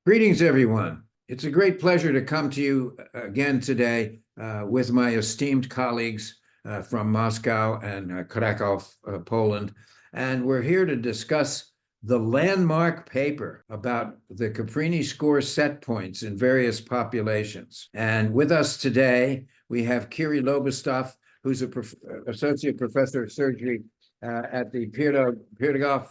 Greetings, everyone. It's a great pleasure to come to you again today with my esteemed colleagues from Moscow and Krakow, Poland. And we're here to discuss the landmark paper about the Caprini score set points in various populations. And with us today, we have Kiri Lobostov, who's an associate professor of surgery at the Pirogov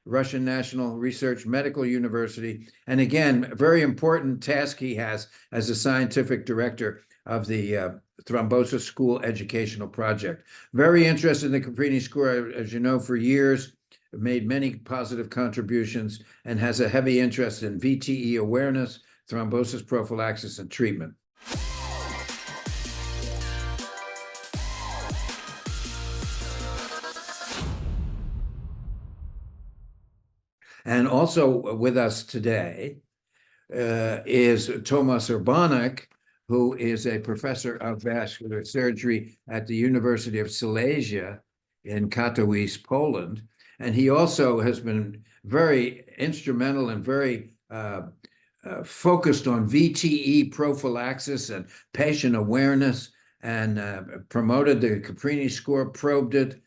Russian National Research Medical University. And again, a very important task he has as a scientific director of the Thrombosis School Educational Project. Very interested in the Caprini score, as you know, for years, made many positive contributions, and has a heavy interest in VTE awareness, thrombosis prophylaxis, and treatment. And also with us today is Tomasz Urbanek, who is a professor of vascular surgery at the University of Silesia in Katowice, Poland. And he also has been very instrumental and very focused on VTE prophylaxis and patient awareness, and promoted the Caprini score, probed it.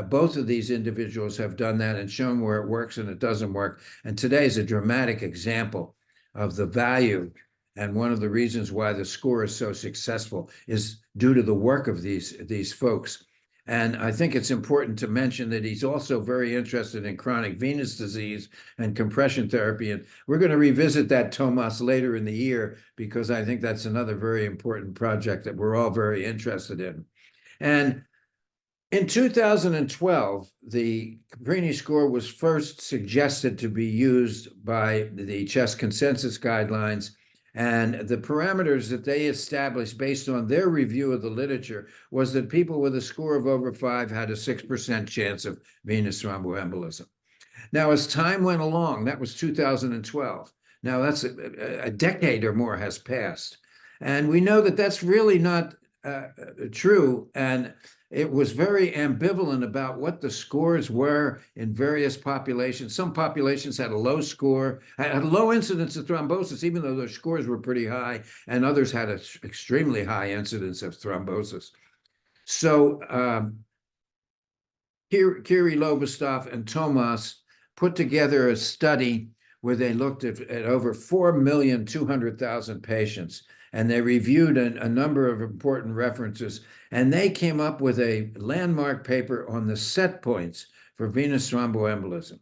Both of these individuals have done that and shown where it works and it doesn't work. And today is a dramatic example of the value. And one of the reasons why the score is so successful is due to the work of these folks. And I think it's important to mention that he's also very interested in chronic venous disease and compression therapy. And we're going to revisit that, Tomas, later in the year, because I think that's another very important project that we're all very interested in. And in 2012, the Caprini score was first suggested to be used by the CHEST consensus guidelines, and the parameters that they established based on their review of the literature was that people with a score of over 5 had a 6% chance of venous thromboembolism. Now, as time went along, that was 2012. Now, that's a decade or more has passed. And we know that that's really not true. And it was very ambivalent about what the scores were in various populations. Some populations had a low score, had a low incidence of thrombosis, even though their scores were pretty high, and others had an extremely high incidence of thrombosis. So Kiri Lobostov and Tomas put together a study where they looked at over 4,200,000 patients, and they reviewed a number of important references, and they came up with a landmark paper on the set points for venous thromboembolism.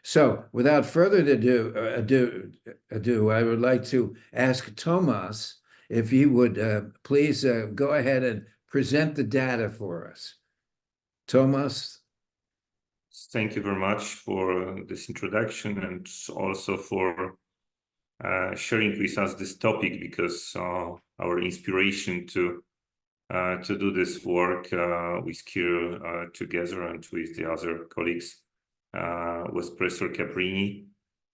So without further ado, I would like to ask Tomas if he would please go ahead and present the data for us. Tomas? Thank you very much for this introduction, and also for sharing with us this topic, because our inspiration to do this work with Kirill together and with the other colleagues was Professor Caprini,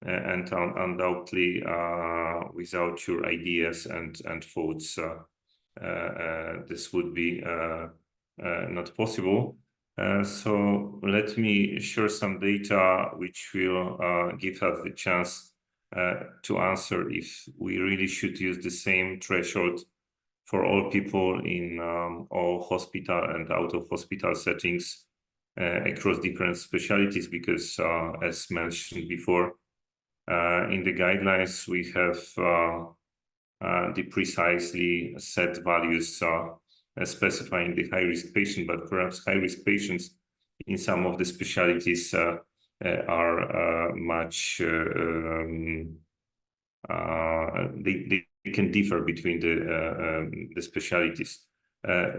and undoubtedly without your ideas and thoughts this would be not possible. So let me share some data which will give us the chance to answer if we really should use the same threshold for all people in all hospital and out of hospital settings across different specialties, because as mentioned before, in the guidelines we have the precisely set values specifying the high-risk patient, but perhaps high-risk patients in some of the specialties are much, they can differ between the specialties.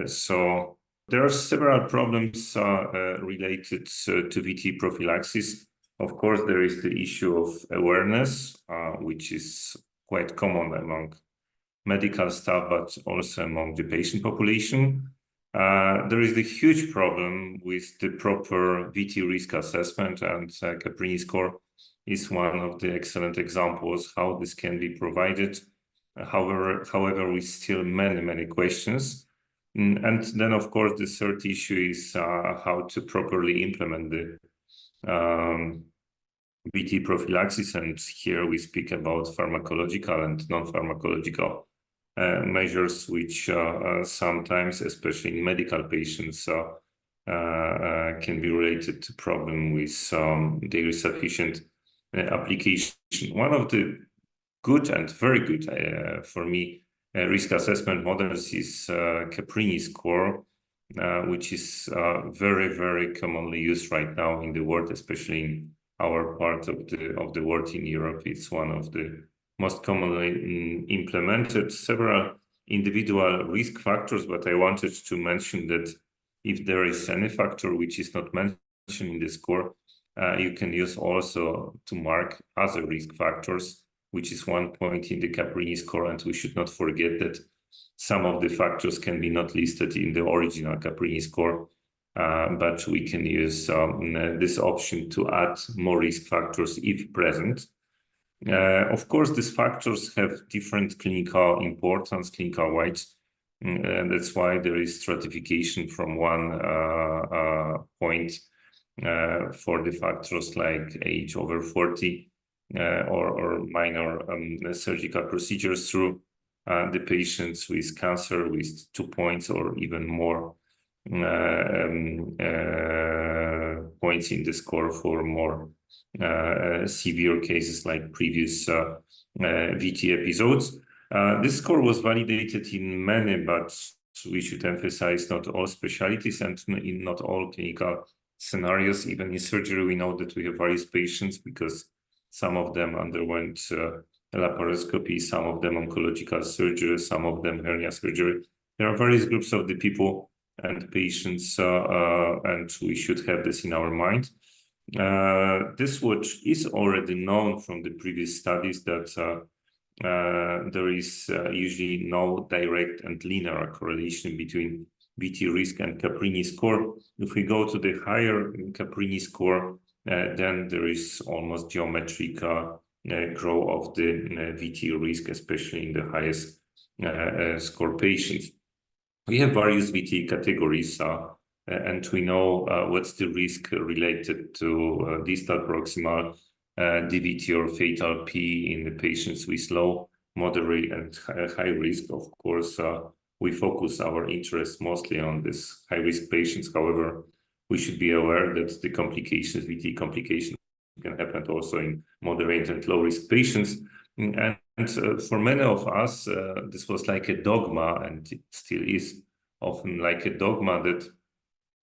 So there are several problems related to VT prophylaxis. Of course, there is the issue of awareness, which is quite common among medical staff, but also among the patient population. There is the huge problem with the proper VT risk assessment, and Caprini score is one of the excellent examples how this can be provided. However, we still many questions. And then, of course, the third issue is how to properly implement VT prophylaxis, and here we speak about pharmacological and non-pharmacological measures, which sometimes, especially in medical patients, can be related to problem with daily sufficient application. One of the good and very good for me risk assessment models is Caprini score, which is very, very commonly used right now in the world, especially in our part of the world in Europe. It's one of the most commonly implemented. Several individual risk factors, but I wanted to mention that if there is any factor which is not mentioned in the score, you can use also to mark other risk factors, which is 1 point in the Caprini score. And we should not forget that some of the factors can be not listed in the original Caprini score, but we can use this option to add more risk factors if present. Of course, these factors have different clinical importance, clinical weights. And that's why there is stratification from 1 point for the factors like age over 40 or minor surgical procedures through the patients with cancer with 2 points or even more points in the score for more severe cases like previous VT episodes. This score was validated in many, but we should emphasize not all specialties and in not all clinical scenarios. Even in surgery, we know that we have various patients because some of them underwent laparoscopy, some of them oncological surgery, some of them hernia surgery. There are various groups of the people and patients, and we should have this in our mind. This what is already known from the previous studies that there is usually no direct and linear correlation between VT risk and Caprini score. If we go to the higher Caprini score, then there is almost geometric growth of the VT risk, especially in the highest score patients. We have various VT categories, and we know what's the risk related to distal proximal DVT or fatal P in the patients with low, moderate, and high risk. Of course, we focus our interest mostly on this high-risk patients. However, we should be aware that the complications, VT complications, can happen also in moderate and low-risk patients. And for many of us, this was like a dogma, and it still is often like a dogma that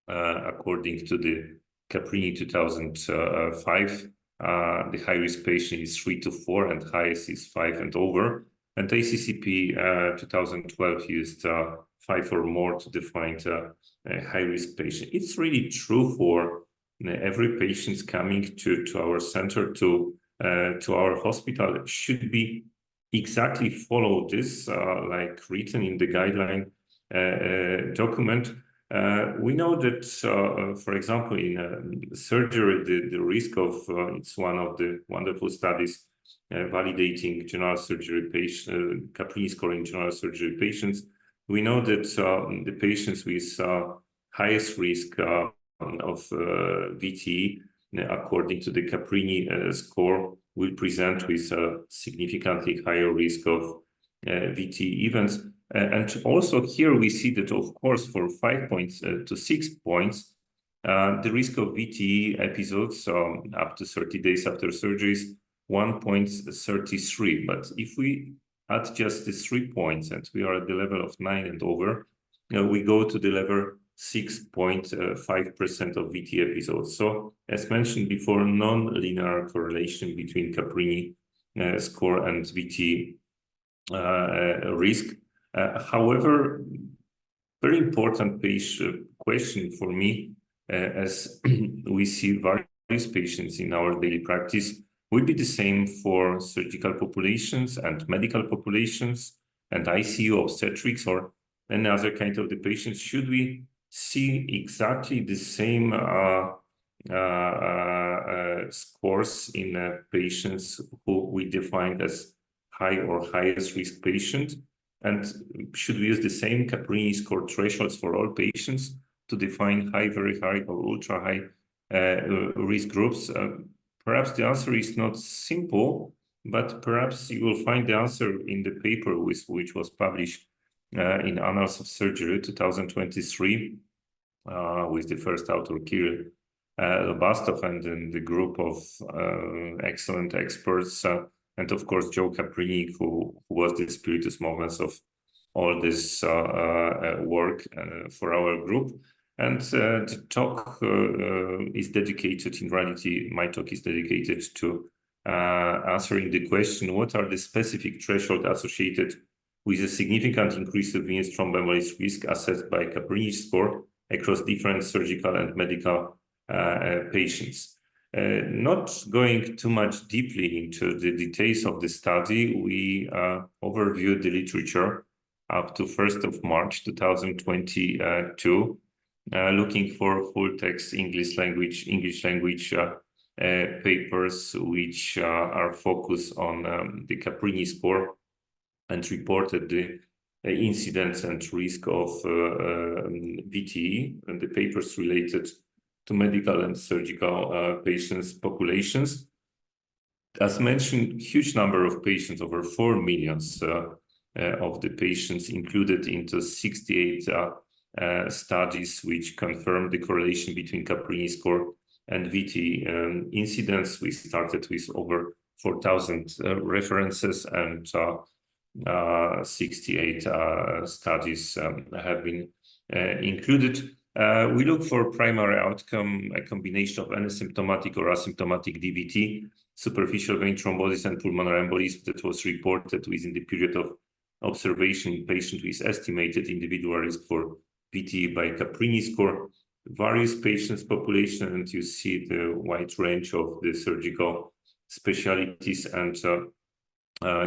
according to the Caprini 2005, the high-risk patient is 3 to 4 and highest is 5 and over. And ACCP 2012 used 5 or more to define a high-risk patient. It's really true for every patient coming to our center, to our hospital. It should be exactly follow this, like written in the guideline document. We know that, for example, in surgery, the risk of, it's one of the wonderful studies validating general surgery patient, Caprini score in general surgery patients. We know that the patients with highest risk of VT, according to the Caprini score, will present with a significantly higher risk of VT events. And also here we see that, of course, for 5 points to 6 points, the risk of VT episodes up to 30 days after surgery is 1.33. But if we add just the 3 points and we are at the level of 9 and over, we go to the level 6.5% of VT episodes. So as mentioned before, non-linear correlation between Caprini score and VT risk. However, very important question for me, as we see various patients in our daily practice, will be the same for surgical populations and medical populations and ICU obstetrics or any other kind of the patients. Should we see exactly the same scores in patients who we defined as high or highest risk patient? And should we use the same Caprini score thresholds for all patients to define high, very high, or ultra high risk groups? perhaps the answer is not simple, but perhaps you will find the answer in the paper which was published in Annals of Surgery 2023 with the first author Kirill Lobastov and then the group of excellent experts and of course Joe Caprini, who was the spiritus movens of all this work for our group. And the talk is dedicated, in reality, my talk is dedicated to answering the question, what are the specific thresholds associated with a significant increase of venous thromboembolism risk assessed by Caprini Risk Score across different surgical and medical patients. Not going too much deeply into the details of the study, we overviewed the literature up to 1st of March 2022, looking for full text English language papers which are focused on the Caprini score and reported the incidence and risk of VTE and the papers related to medical and surgical patients populations. As mentioned, huge number of patients, over 4 million of the patients included into 68 studies which confirmed the correlation between Caprini score and VTE incidence. We started with over 4,000 references and 68 studies have been included. We look for primary outcome, a combination of asymptomatic or asymptomatic DVT, superficial vein thrombosis, and pulmonary embolism that was reported within the period of observation patient with estimated individual risk for VTE by Caprini score, various patients population, and you see the wide range of the surgical specialties and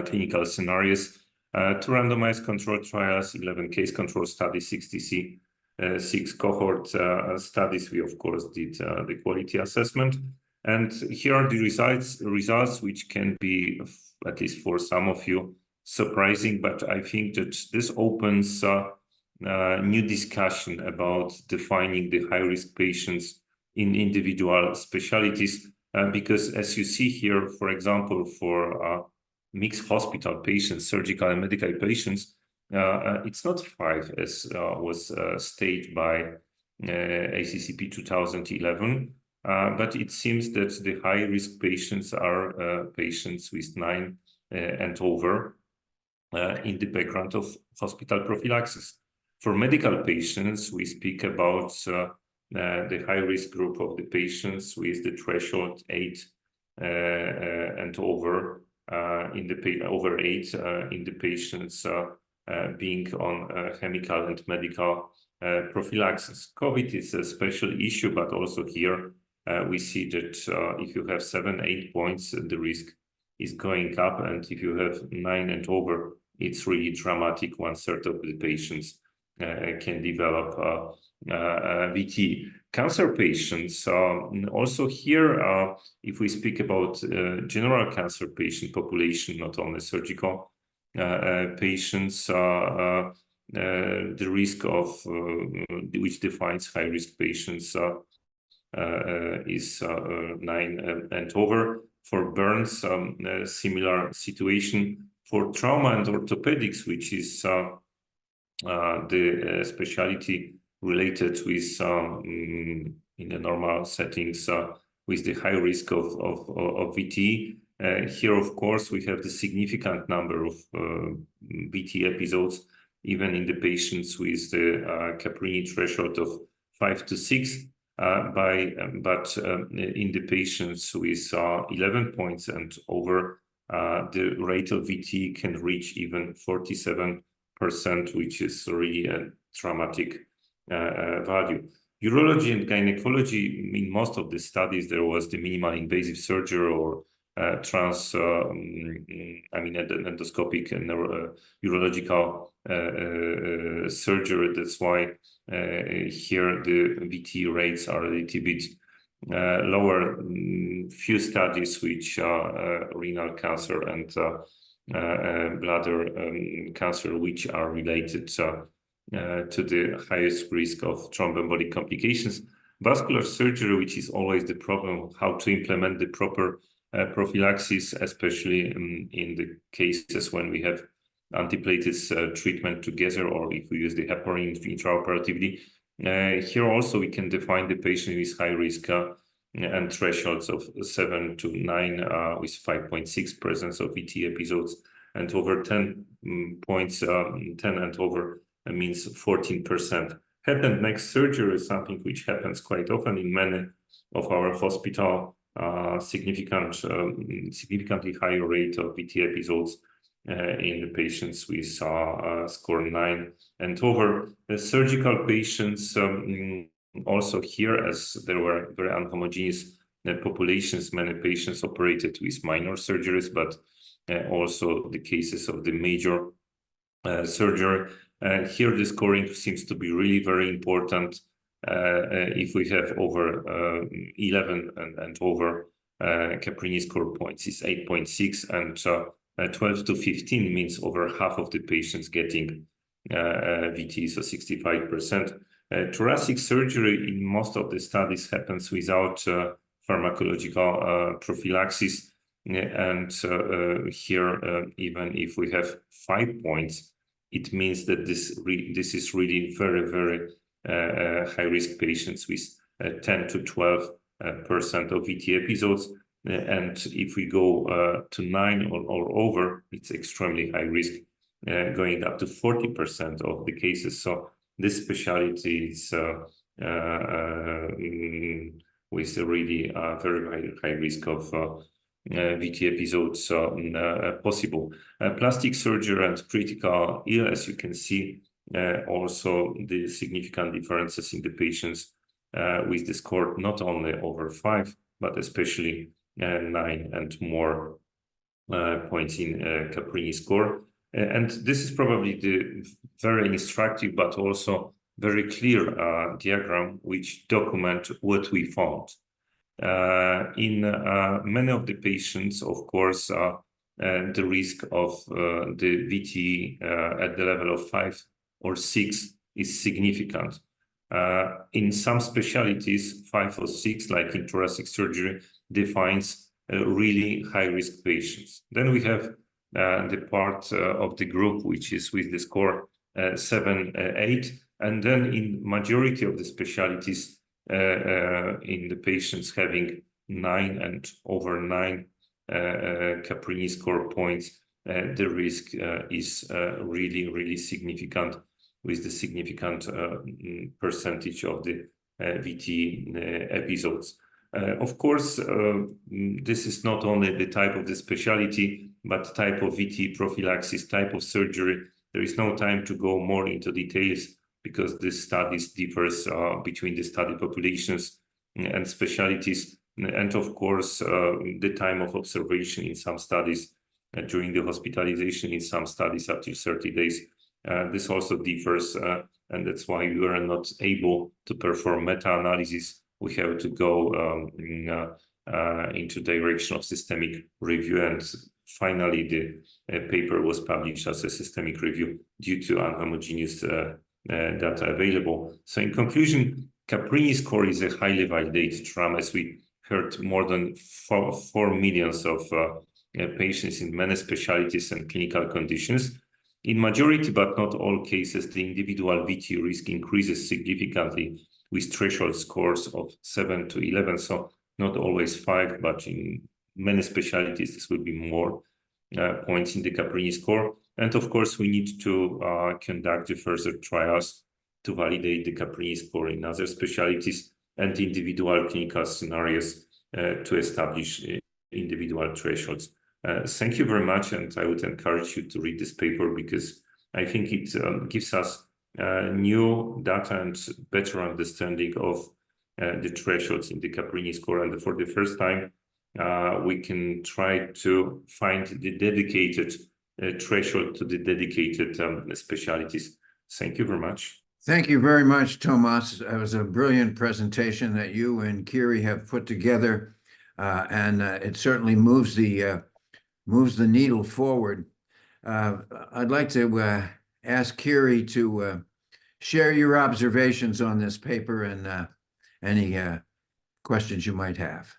clinical scenarios. 2 randomized controlled trials, 11 case control studies, 6 cohort studies. We of course did the quality assessment, and here are the results which can be, at least for some of you, surprising, but I think that this opens new discussion about defining the high-risk patients in individual specialties, because as you see here, for example, for mixed hospital patients, surgical and medical patients, it's not 5 as was stated by ACCP 2011, but it seems that the high-risk patients are patients with 9 and over in the background of hospital prophylaxis. For medical patients, we speak about the high-risk group of the patients with the threshold 8 and over over 8 in the patients being on chemical and medical prophylaxis. COVID is a special issue, but also here we see that if you have 7-8 points, the risk is going up, and if you have 9 and over, it's really dramatic. 1/3 of the patients can develop VT. Cancer patients, also here, if we speak about general cancer patient population, not only surgical patients, the risk of which defines high-risk patients is 9 and over. For burns, similar situation. For trauma and orthopedics, which is the specialty related with in the normal settings with the high risk of VT. Here, of course, we have the significant number of VT episodes, even in the patients with the Caprini threshold of 5 to 6. But in the patients with 11 points and over, the rate of VT can reach even 47%, which is really a dramatic value. Urology and gynecology, in most of the studies, there was the minimal invasive surgery or endoscopic and urological surgery. That's why here the VT rates are a little bit lower. Few studies which are renal cancer and bladder cancer, which are related to the highest risk of thromboembolic complications. vascular surgery, which is always the problem, how to implement the proper prophylaxis, especially in the cases when we have antiplatelets treatment together, or if we use the heparin intraoperatively. Here also we can define the patient with high risk and thresholds of 7 to 9 with 5.6 presence of VT episodes, and over 10 points, 10 and over means 14%. Head and neck surgery is something which happens quite often in many of our hospital, significantly higher rate of VT episodes in the patients with score 9 and over. Surgical patients also here, as there were very unhomogeneous populations, many patients operated with minor surgeries, but also the cases of the major surgery. Here the scoring seems to be really very important. If we have over 11 and over Caprini score points is 8.6, and 12 to 15 means over half of the patients getting VT, so 65%. Thoracic surgery in most of the studies happens without pharmacological prophylaxis, and here even if we have 5 points, it means that this is really very, very high-risk patients with 10 to 12% of VT episodes. And if we go to 9 or over, it's extremely high risk, going up to 40% of the cases. So this specialty is with a really very high risk of VT episodes possible. Plastic surgery and critical ill, as you can see, also the significant differences in the patients with the score not only over 5, but especially 9 and more points in Caprini score. And this is probably the very instructive, but also very clear diagram which document what we found. In many of the patients, of course, the risk of the VT at the level of 5 or 6 is significant. In some specialties, 5 or 6, like in thoracic surgery, defines really high-risk patients. Then we have the part of the group which is with the score 7, 8, and then in majority of the specialties, in the patients having 9 and over 9 Caprini score points, the risk is really significant, with the significant percentage of the VT episodes. Of course, this is not only the type of the specialty, but type of VT prophylaxis, type of surgery. There is no time to go more into details, because this studies differs between the study populations and specialties. And of course, the time of observation in some studies during the hospitalization, in some studies up to 30 days. This also differs, and that's why we were not able to perform meta-analysis. We have to go into direction of systemic review, and finally the paper was published as a systemic review due to unhomogeneous data available. So in conclusion, Caprini score is a highly validated TRAM, as we heard more than 4 million of patients in many specialties and clinical conditions. In majority, but not all cases, the individual VT risk increases significantly with threshold scores of 7 to 11. So not always 5, but in many specialties, this will be more points in the Caprini score. And of course, we need to conduct the further trials to validate the Caprini score in other specialties and individual clinical scenarios to establish individual thresholds. Thank you very much, and I would encourage you to read this paper, because I think it gives us new data and better understanding of the thresholds in the Caprini score. And for the first time, we can try to find the dedicated threshold to the dedicated specialties. Thank you very much. Thank you very much, Tomas. It was a brilliant presentation that you and Kiri have put together, and it certainly moves the needle forward. I'd like to ask Kiri to share your observations on this paper and any questions you might have.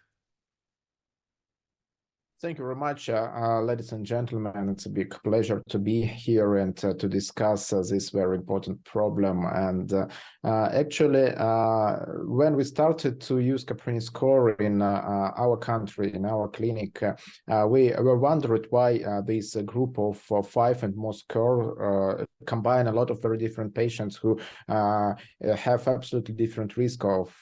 Thank you very much, ladies and gentlemen. It's a big pleasure to be here and to discuss this very important problem. And actually, when we started to use Caprini score in our country, in our clinic, we were wondered why this group of 5 and more score combine a lot of very different patients who have absolutely different risk of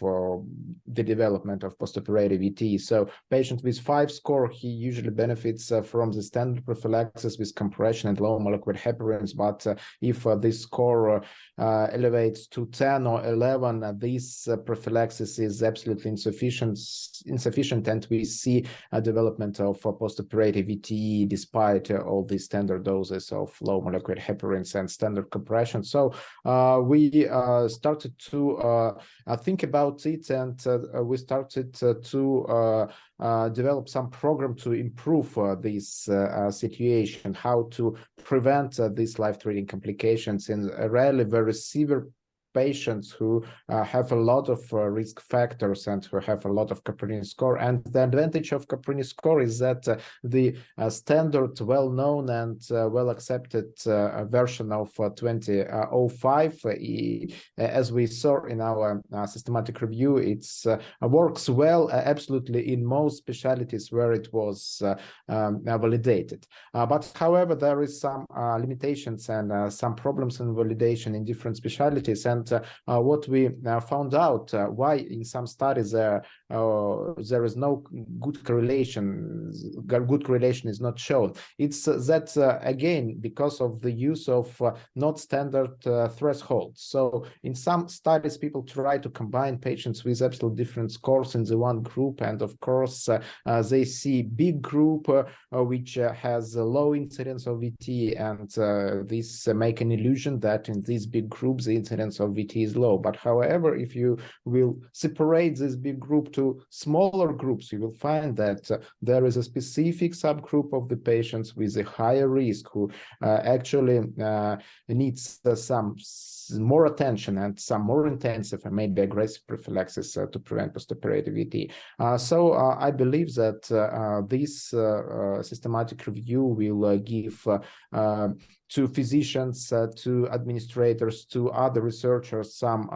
the development of postoperative VT. So patients with 5 score, he usually benefits from the standard prophylaxis with compression and low molecular heparins, but if this score elevates to 10 or 11, this prophylaxis is absolutely insufficient, and we see a development of postoperative VTE despite all the standard doses of low molecular heparins and standard compression. So we started to think about it, and we started to develop some program to improve this situation, how to prevent these life-threatening complications in rarely very severe patients who have a lot of risk factors and who have a lot of Caprini score. And the advantage of Caprini score is that the standard, well-known and well-accepted version of 2005, as we saw in our systematic review, it works well absolutely in most specialties where it was validated. But however, there is some limitations and some problems in validation in different specialties. And what we found out, why in some studies there is no good correlation, is not shown. It's that again, because of the use of not standard thresholds. So in some studies, people try to combine patients with absolutely different scores in the one group, and of course they see big group which has a low incidence of VT, and this make an illusion that in these big groups the incidence of VT is low. But however, if you will separate this big group to smaller groups, you will find that there is a specific subgroup of the patients with a higher risk who actually needs some more attention and some more intensive and maybe aggressive prophylaxis to prevent postoperative VT. So I believe that this systematic review will give to physicians, to administrators, to other researchers some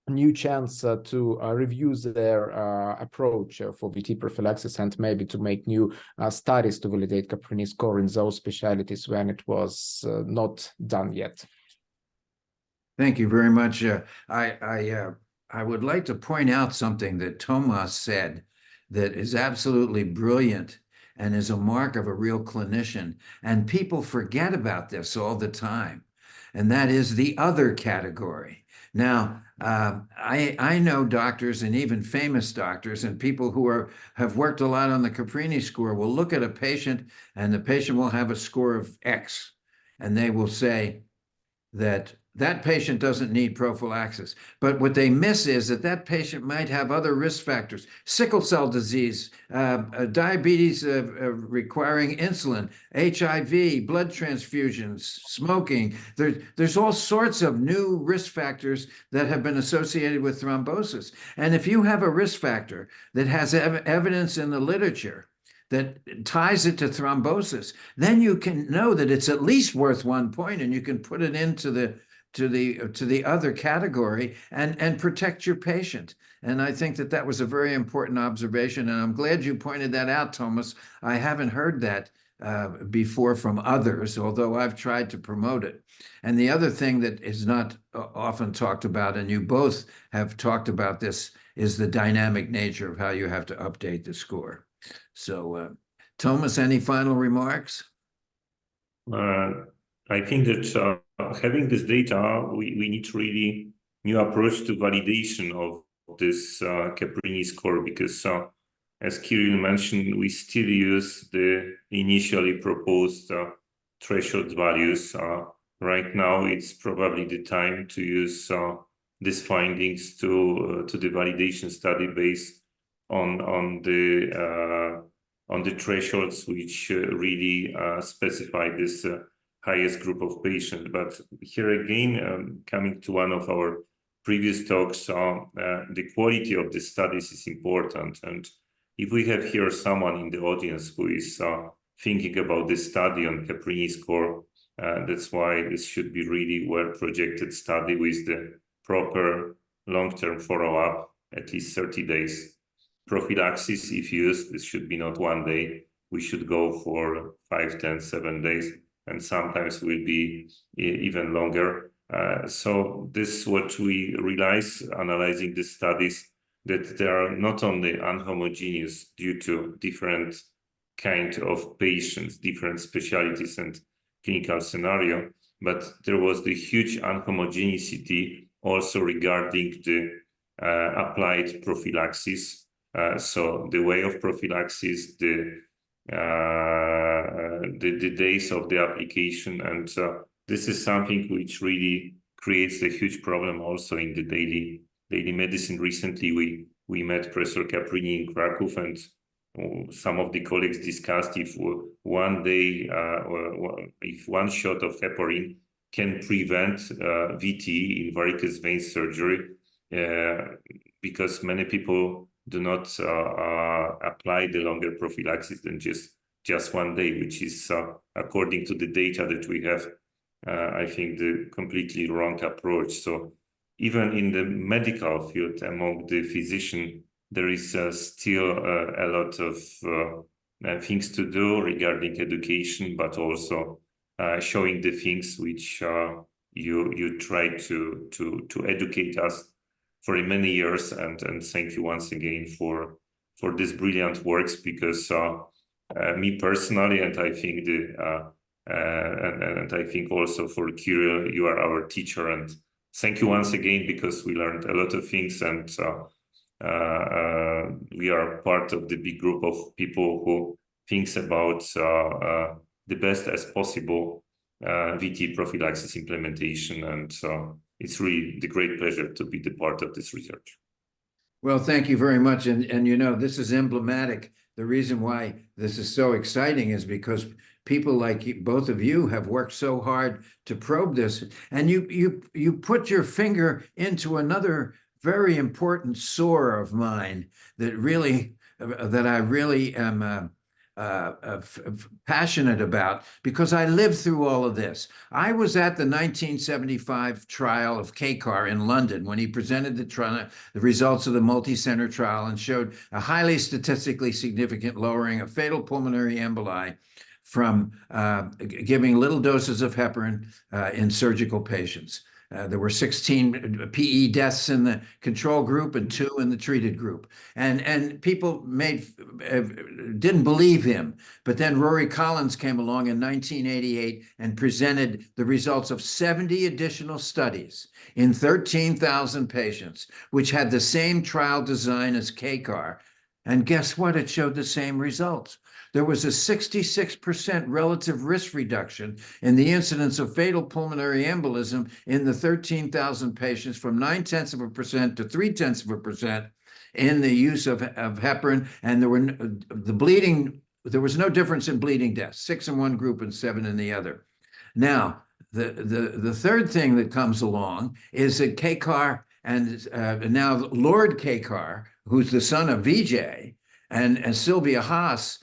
new chance to review their approach for VT prophylaxis, and maybe to make new studies to validate Caprini score in those specialties when it was not done yet. Thank you very much. I would like to point out something that Tomas said that is absolutely brilliant and is a mark of a real clinician. And people forget about this all the time. And that is the other category. Now, I know doctors, and even famous doctors, and people who have worked a lot on the Caprini score will look at a patient, and the patient will have a score of X, and they will say that that patient doesn't need prophylaxis. But what they miss is that that patient might have other risk factors: sickle cell disease, diabetes requiring insulin, HIV, blood transfusions, smoking. There's all sorts of new risk factors that have been associated with thrombosis. And if you have a risk factor that has evidence in the literature that ties it to thrombosis, then you can know that it's at least worth 1 point, and you can put it into the other category and protect your patient. And I think that was a very important observation, and I'm glad you pointed that out, Thomas. I haven't heard that before from others, although I've tried to promote it. And the other thing that is not often talked about, and you both have talked about this, is the dynamic nature of how you have to update the score. So, Thomas, any final remarks? I think that having this data, we need really new approach to validation of this Caprini score, because as Kirill mentioned, we still use the initially proposed threshold values. Right now, it's probably the time to use these findings to the validation study based on the thresholds which really specify this highest group of patients. But here again, coming to one of our previous talks, the quality of the studies is important. And if we have here someone in the audience who is thinking about this study on Caprini score, that's why this should be really well-projected study with the proper long-term follow-up, at least 30 days. Prophylaxis, if used, this should be not 1 day. We should go for 5, 10, 7 days, and sometimes will be even longer. So this is what we realize, analyzing the studies, that they are not only unhomogeneous due to different kind of patients, different specialties and clinical scenario, but there was the huge unhomogeneity also regarding the applied prophylaxis. So the way of prophylaxis, the days of the application, and this is something which really creates a huge problem also in the daily medicine. Recently, we met Professor Caprini in Krakow, and some of the colleagues discussed if 1 day or if 1 shot of heparin can prevent VT in varicose vein surgery, because many people do not apply the longer prophylaxis than just 1 day, which is according to the data that we have, I think the completely wrong approach. So even in the medical field, among the physician, there is still a lot of things to do regarding education, but also showing the things which you try to educate us for many years. And thank you once again for this brilliant works, because me personally, and I think and I think also for Kirill, you are our teacher, and thank you once again, because we learned a lot of things, and we are part of the big group of people who thinks about the best as possible VT prophylaxis implementation, and it's really the great pleasure to be the part of this research. Well, thank you very much. And you know, this is emblematic. The reason why this is so exciting is because people like both of you have worked so hard to probe this, and you put your finger into another very important sore of mine that I really am passionate about, because I lived through all of this. I was at the 1975 trial of KCAR in London when he presented the results of the multi-center trial and showed a highly statistically significant lowering of fatal pulmonary emboli from giving little doses of heparin in surgical patients. There were 16 PE deaths in the control group and 2 in the treated group. And people didn't believe him. But then Rory Collins came along in 1988 and presented the results of 70 additional studies in 13,000 patients, which had the same trial design as KCAR. And guess what? It showed the same results. There was a 66% relative risk reduction in the incidence of fatal pulmonary embolism in the 13,000 patients, from 0.9% to 0.3% in the use of heparin. And there was no difference in bleeding deaths, 6 in one group and 7 in the other. Now, the third thing that comes along is that KCAR and now Lord KCAR, who's the son of Vijay, and Sylvia Haas,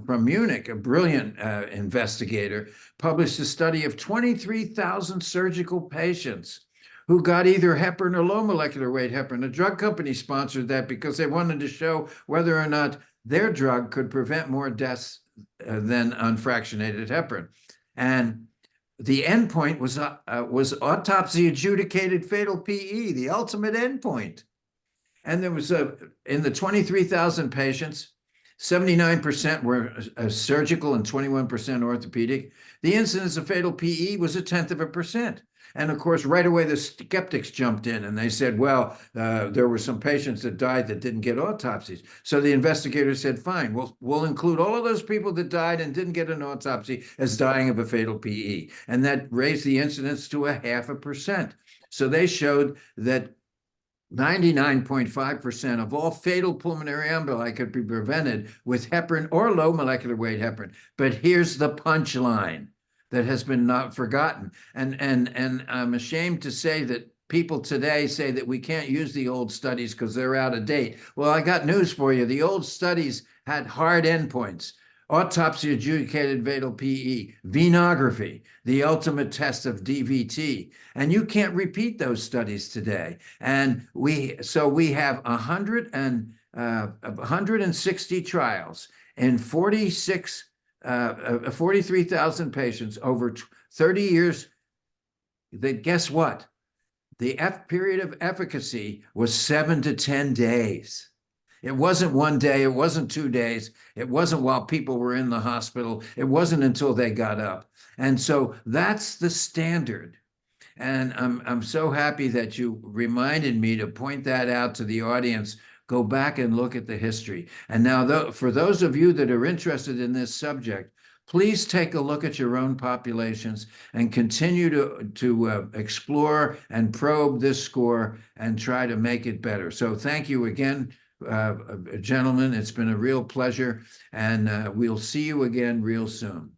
from Munich, a brilliant investigator, published a study of 23,000 surgical patients who got either heparin or low molecular weight heparin. A drug company sponsored that because they wanted to show whether or not their drug could prevent more deaths than unfractionated heparin. And the endpoint was autopsy adjudicated fatal PE, the ultimate endpoint. And there was in the 23,000 patients, 79% were surgical and 21% orthopedic. The incidence of fatal PE was 0.1%. And of course, right away, the skeptics jumped in and they said, well, there were some patients that died that didn't get autopsies. So the investigators said, fine, we'll include all of those people that died and didn't get an autopsy as dying of a fatal PE. And that raised the incidence to 0.5%. So they showed that 99.5% of all fatal pulmonary emboli could be prevented with heparin or low molecular weight heparin. But here's the punchline that has been not forgotten. And I'm ashamed to say that people today say that we can't use the old studies because they're out of date. Well, I got news for you. The old studies had hard endpoints. Autopsy adjudicated fatal PE, venography, the ultimate test of DVT. And you can't repeat those studies today. And we have 160 trials in 43,000 patients over 30 years. That, guess what? The period of efficacy was 7 to 10 days. It wasn't 1 day, it wasn't 2 days, it wasn't while people were in the hospital, it wasn't until they got up. And so that's the standard. And I'm so happy that you reminded me to point that out to the audience. Go back and look at the history. And now, for those of you that are interested in this subject, please take a look at your own populations and continue to explore and probe this score and try to make it better. So thank you again, gentlemen. It's been a real pleasure, and we'll see you again real soon.